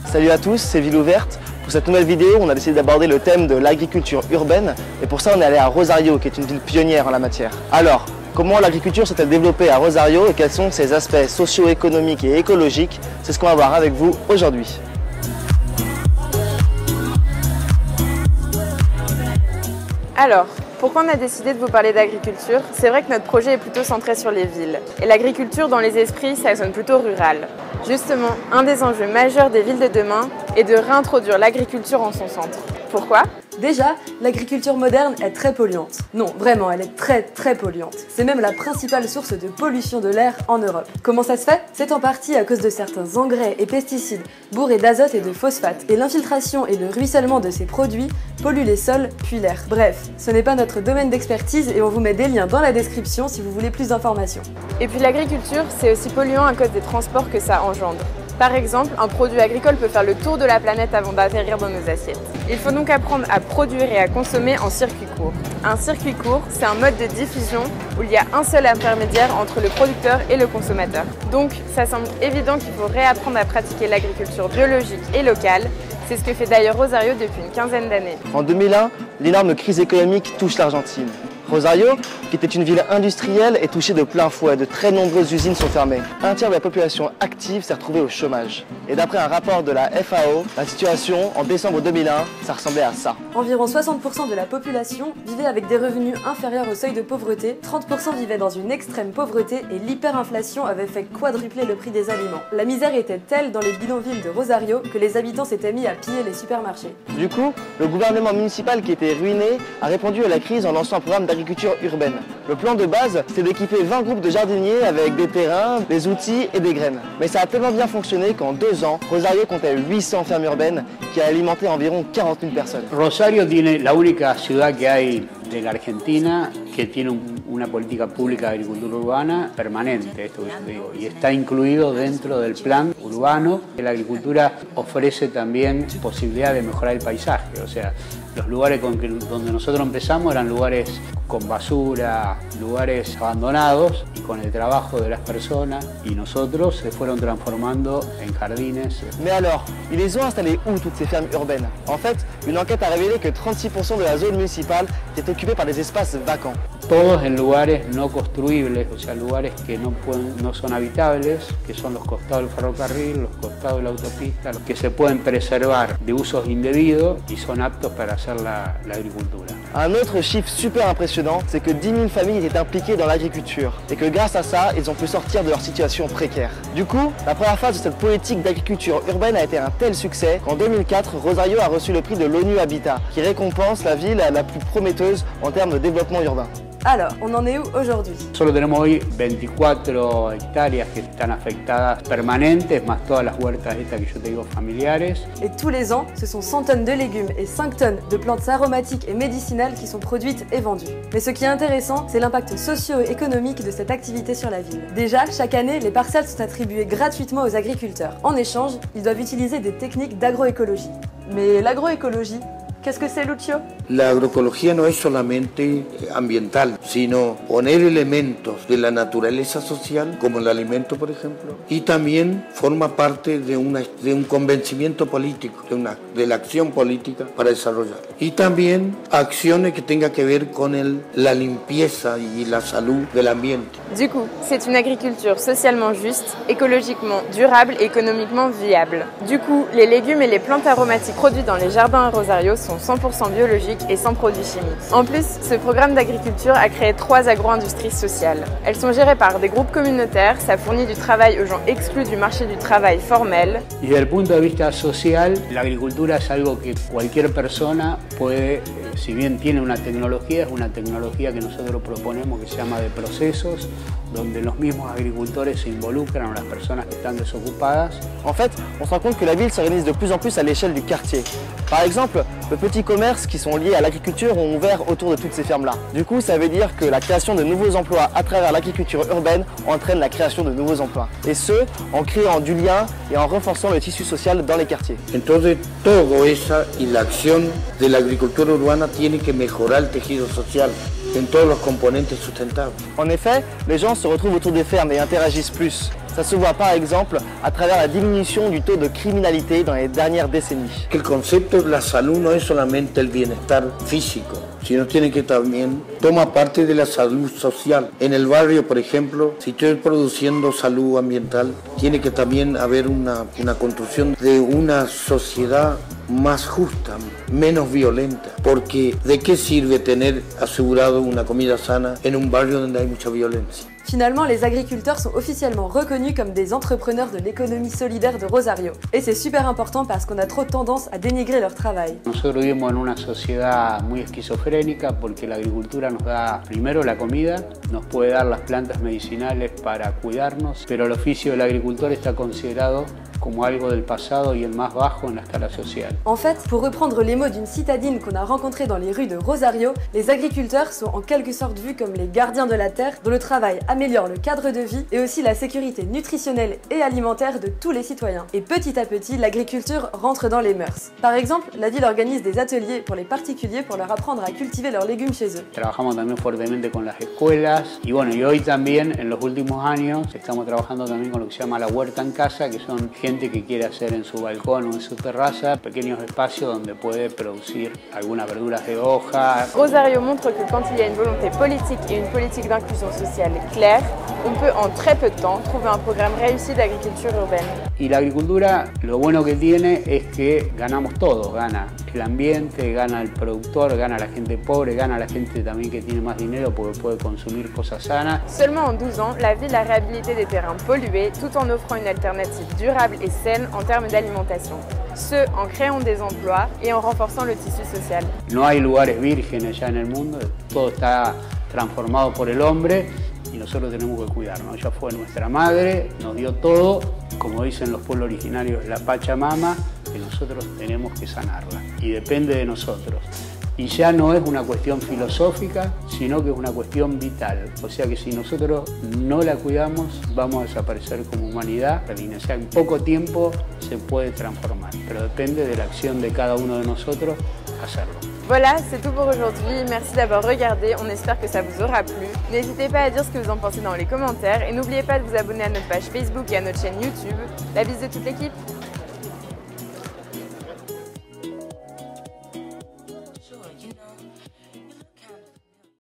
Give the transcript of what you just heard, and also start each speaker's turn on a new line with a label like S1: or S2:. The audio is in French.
S1: Salut à tous, c'est Ville Ouverte. Pour cette nouvelle vidéo, on a décidé d'aborder le thème de l'agriculture urbaine et pour ça on est allé à Rosario, qui est une ville pionnière en la matière. Alors, comment l'agriculture s'est-elle développée à Rosario et quels sont ses aspects socio-économiques et écologiques? C'est ce qu'on va voir avec vous aujourd'hui.
S2: Alors, pourquoi on a décidé de vous parler d'agriculture? C'est vrai que notre projet est plutôt centré sur les villes. Et l'agriculture, dans les esprits, ça sonne plutôt rural. Justement, un des enjeux majeurs des villes de demain est de réintroduire l'agriculture en son centre. Pourquoi?
S3: Déjà, l'agriculture moderne est très polluante. Non, vraiment, elle est très polluante. C'est même la principale source de pollution de l'air en Europe. Comment ça se fait? C'est en partie à cause de certains engrais et pesticides bourrés d'azote et de phosphate. Et l'infiltration et le ruissellement de ces produits polluent les sols puis l'air. Bref, ce n'est pas notre domaine d'expertise et on vous met des liens dans la description si vous voulez plus d'informations.
S2: Et puis l'agriculture, c'est aussi polluant à cause des transports que ça engendre. Par exemple, un produit agricole peut faire le tour de la planète avant d'atterrir dans nos assiettes. Il faut donc apprendre à produire et à consommer en circuit court. Un circuit court, c'est un mode de diffusion où il y a un seul intermédiaire entre le producteur et le consommateur. Donc, ça semble évident qu'il faut réapprendre à pratiquer l'agriculture biologique et locale. C'est ce que fait d'ailleurs Rosario depuis une quinzaine d'années.
S1: En 2001, l'énorme crise économique touche l'Argentine. Rosario, qui était une ville industrielle, est touchée de plein fouet. De très nombreuses usines sont fermées. Un tiers de la population active s'est retrouvée au chômage. Et d'après un rapport de la FAO, la situation en décembre 2001, ça ressemblait à ça.
S3: Environ 60% de la population vivait avec des revenus inférieurs au seuil de pauvreté, 30% vivaient dans une extrême pauvreté et l'hyperinflation avait fait quadrupler le prix des aliments. La misère était telle dans les bidonvilles de Rosario que les habitants s'étaient mis à piller les supermarchés.
S1: Du coup, le gouvernement municipal qui était ruiné a répondu à la crise en lançant un programme d'agriculture urbaine. Le plan de base, c'était d'équiper 20 groupes de jardiniers avec des terrains, des outils et des graines. Mais ça a tellement bien fonctionné qu'en 2 ans, Rosario comptait 800 fermes urbaines qui alimentaient environ 40 000 personnes.
S4: Rosario tiene la única ciudad que hay de la Argentina que tiene una política pública de agricultura urbana permanente, esto que yo te digo, y está incluido dentro del plan urbano. La agricultura ofrece también posibilidad de mejorar el paisaje, o sea, los lugares donde nosotros empezamos eran lugares con basura, lugares abandonados, y con el trabajo de las personas y nosotros se fueron transformando en jardines.
S1: Mais alors, ils les ont installées où toutes ces fermes urbaines? En fait, une enquête a révélé que 36% de la zone municipale était occupée par des espaces vacants.
S4: Todos en lugares no construibles, o sea, lugares que no son habitables, que son los costados del ferrocarril, los costados de la autopista, los que se pueden preservar de usos indebidos y son aptos para hacer la agricultura.
S1: Un autre chiffre super impressionnant, c'est que 10 000 familles étaient impliquées dans l'agriculture et que grâce à ça, ils ont pu sortir de leur situation précaire. Du coup, la première phase de cette politique d'agriculture urbaine a été un tel succès qu'en 2004, Rosario a reçu le prix de l'ONU Habitat, qui récompense la ville la plus prometteuse en termes de développement urbain.
S3: Alors, on en est où aujourd'hui?
S4: Solo tenemos hoy 24 hectáreas que están afectadas permanentes, más todas las huertas estas que yo te digo familiares.
S3: Et tous les ans, ce sont 100 tonnes de légumes et 5 tonnes de plantes aromatiques et médicinales qui sont produites et vendues. Mais ce qui est intéressant, c'est l'impact socio-économique de cette activité sur la ville. Déjà, chaque année, les parcelles sont attribuées gratuitement aux agriculteurs. En échange, ils doivent utiliser des techniques d'agroécologie. Mais l'agroécologie, qu'est-ce que c'est, Lucio?
S5: La agroecología no es solamente ambiental, sino poner elementos de la naturaleza social, como el alimento, por ejemplo, y también forma parte de un convencimiento político, de la acción política para desarrollar. Y también acciones que tengan que ver con la limpieza y la salud del ambiente.
S2: Du coup, c'est une agriculture socialement juste, écologiquement durable et économiquement viable. Du coup, les légumes et les plantes aromatiques produits dans les jardins à Rosario sont 100% biologiques et sans produits chimiques. En plus, ce programme d'agriculture a créé 3 agro-industries sociales. Elles sont gérées par des groupes communautaires, ça fournit du travail aux gens exclus du marché du travail formel.
S4: Y desde el punto de vista social, la agricultura es algo que cualquier persona puede, si bien tiene una tecnología, es una tecnología que nosotros proponemos que se llama de procesos, donde los mismos agricultores se involucran, o las personas que están desocupadas.
S1: En fait, on se rend compte que la ville s'organise de plus en plus à l'échelle du quartier. Par exemple, de petits commerces qui sont liés à l'agriculture ont ouvert autour de toutes ces fermes-là. Du coup, ça veut dire que la création de nouveaux emplois à travers l'agriculture urbaine entraîne la création de nouveaux emplois. Et ce, en créant du lien et en renforçant le tissu social dans les quartiers.
S5: Entonces, todo esa y la acción de la agricultura urbana tiene que mejorar el tejido social. en todos los componentes sustentables.
S1: En effet, les gens se retrouvent autour des fermes et interagissent plus. Ça se voit par exemple à travers la diminution du taux de criminalité dans les dernières décennies.
S5: El concepto de la salud no es solamente el bienestar físico, sino tiene que también toma parte de la salud social. En el barrio, por ejemplo, si estoy produciendo salud ambiental, tiene que también haber una construcción de una sociedad más justa, menos violenta, porque ¿de qué sirve tener asegurado una comida sana en un barrio donde hay mucha violencia?
S3: Finalement, les agriculteurs sont officiellement reconnus comme des entrepreneurs de l'économie solidaire de Rosario. Et c'est super important parce qu'on a trop tendance à dénigrer leur travail.
S4: Nosotros vivimos en una sociedad muy esquizofrénica porque la agricultura nos da primero la comida, nos puede dar las plantas medicinales para cuidarnos, pero el oficio del agricultor está considerado como algo del pasado y el más bajo en la escala social.
S3: En fait, pour reprendre les mots d'une citadine qu'on a rencontrée dans les rues de Rosario, les agriculteurs sont en quelque sorte vus comme les gardiens de la terre, dont le travail améliore le cadre de vie et aussi la sécurité nutritionnelle et alimentaire de tous les citoyens. Et petit à petit, l'agriculture rentre dans les mœurs. Par exemple, la ville organise des ateliers pour les particuliers pour leur apprendre à cultiver leurs légumes chez eux.
S4: Trabajamos también fuertemente con las escuelas y bueno, y hoy también en los últimos años estamos trabajando también con lo que se llama la huerta en casa, que son gente que quiere hacer en su balcón o en su terraza pequeños espacios donde puede producir algunas verduras de hoja.
S2: Rosario montre que quand il y a une volonté politique et une politique d'inclusion sociale claire, on peut en très peu de temps trouver un programme réussi d'agriculture urbaine.
S4: Y la agricultura, lo bueno que tiene es que ganamos todos, gana el ambiente, gana el productor, gana la gente pobre, gana la gente también que tiene más dinero porque puede consumir cosas sanas.
S2: Seulement en 12 ans, la ville a réhabilité des terrains pollués tout en offrant une alternative durable et saine en termes d'alimentation. Ce, en créant des emplois et en renforçant le tissu social.
S4: No hay lugares vírgenes ya en el mundo, todo está transformado por el hombre y nosotros tenemos que cuidarnos. Ella fue nuestra madre, nos dio todo, como dicen los pueblos originarios, la Pachamama, que nosotros tenemos que sanarla y depende de nosotros. Y ya no es una cuestión filosófica, sino que es una cuestión vital. O sea que si nosotros no la cuidamos, vamos a desaparecer como humanidad. O sea, en poco tiempo se puede transformar, pero depende de la acción de cada uno de nosotros hacerlo.
S2: Voilà, c'est tout pour aujourd'hui. Merci d'avoir regardé. On espère que ça vous aura plu. N'hésitez pas à dire ce que vous en pensez dans les commentaires et n'oubliez pas de vous abonner à notre page Facebook et à notre chaîne YouTube. La bise de toute l'équipe.